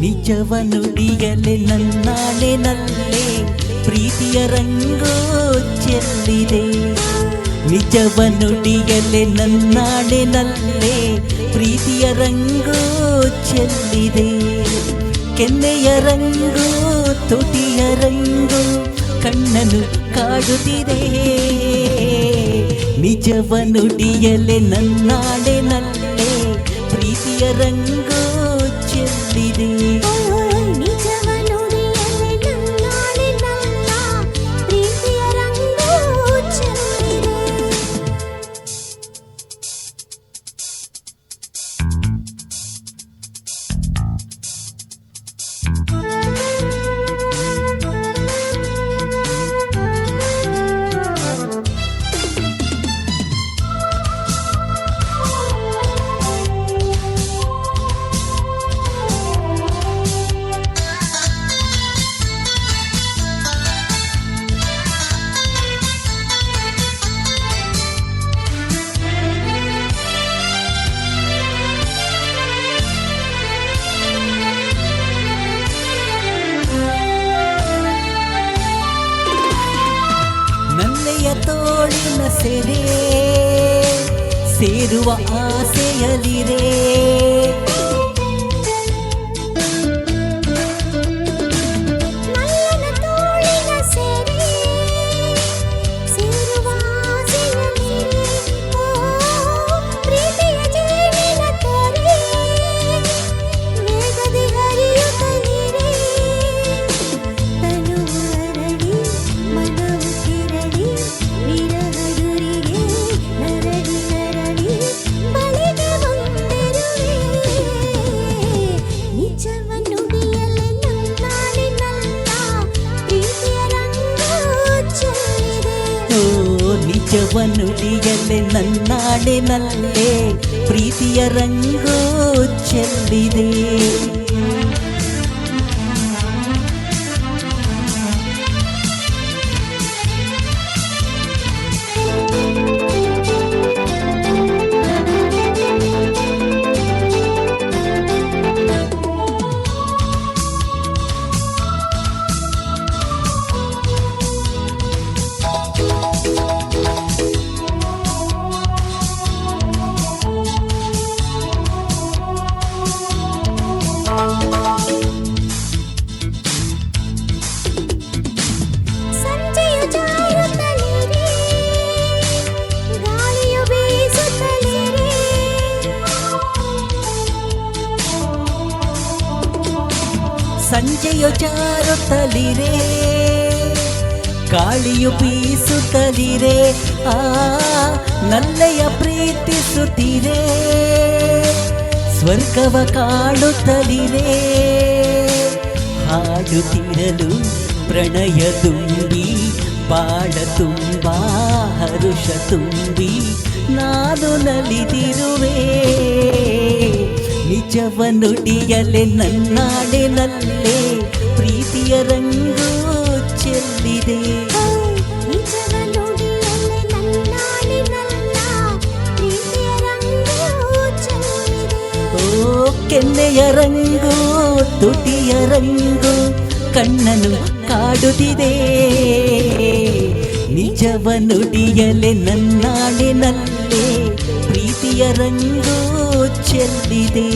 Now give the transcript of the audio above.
ನಿಜವ ನುಡಿಯಲೆ ನನ್ನಾಳೆ ನಲ್ಲೆ ಪ್ರೀತಿಯ ರಂಗೋ ಚೆಲ್ಲಿದೆ. ನಿಜವ ನುಡಿಯಲೆ ನನ್ನಾಳೆ ನಲ್ಲೆ ಪ್ರೀತಿಯ ರಂಗೋ ಚೆಲ್ಲಿದೆ. ಕೆನ್ನೆಯ ರಂಗು ತುಟಿಯ ರಂಗು ಕಣ್ಣನು ಕಾಡುತ್ತಿದೆ. ನಿಜವ ನುಡಿಯಲೆ ನನ್ನಾಳೆ ನಲ್ಲೆ ಪ್ರೀತಿಯ ರಂಗೋ ಚೆಲ್ಲಿದೆ. ನನ್ನೆಯ ತೋಳಿನ ಸೆರೆ ಸೇರುವ ಆಸೆಯಲಿರೆ. ನಿಜವ ನುಡಿಯಲೆ ನನ್ನಾಳೆ ನಲ್ಲೆ ಪ್ರೀತಿಯ ರಂಗೋ ಚೆಲ್ಲಿದೆ. ಸಂಜೆಯು ಜಾರುತ್ತಲಿರೆ ಗಾಳಿಯು ಬೀಸುತ್ತಲಿರೆ. ನಲ್ಲೆಯ ಪ್ರೀತಿಸುತ್ತಿರೆ ಸ್ವರ್ಗವ ಕಾಣುತ್ತಲಿರೆ. ಹಾಡುತ್ತಿರಲು ಪ್ರಣಯ ತುಂಬಿ ಬಾಳ ತುಂಬಾ ಹರುಷ ತುಂಬಿ ನಾನು ನಲಿದಿರುವೆ. ನಿಜವ ನುಡಿಯಲೆ ನನ್ನಾಳೆ ನಲ್ಲೆ ಪ್ರೀತಿಯ ರಂಗೋ ಚೆಲ್ಲಿದೆ. ಓ ಕೆನ್ನೆಯ ರಂಗು ತುಟಿಯ ರಂಗು ಕಣ್ಣನು ಕಾಡುತ್ತಿದೆ. ನಿಜವ ನುಡಿಯಲೆ ನನ್ನಾಳೆ ನಲ್ಲೆ ಪ್ರೀತಿಯ ರಂಗೋ ಚೆಲ್ಲಿದೆ.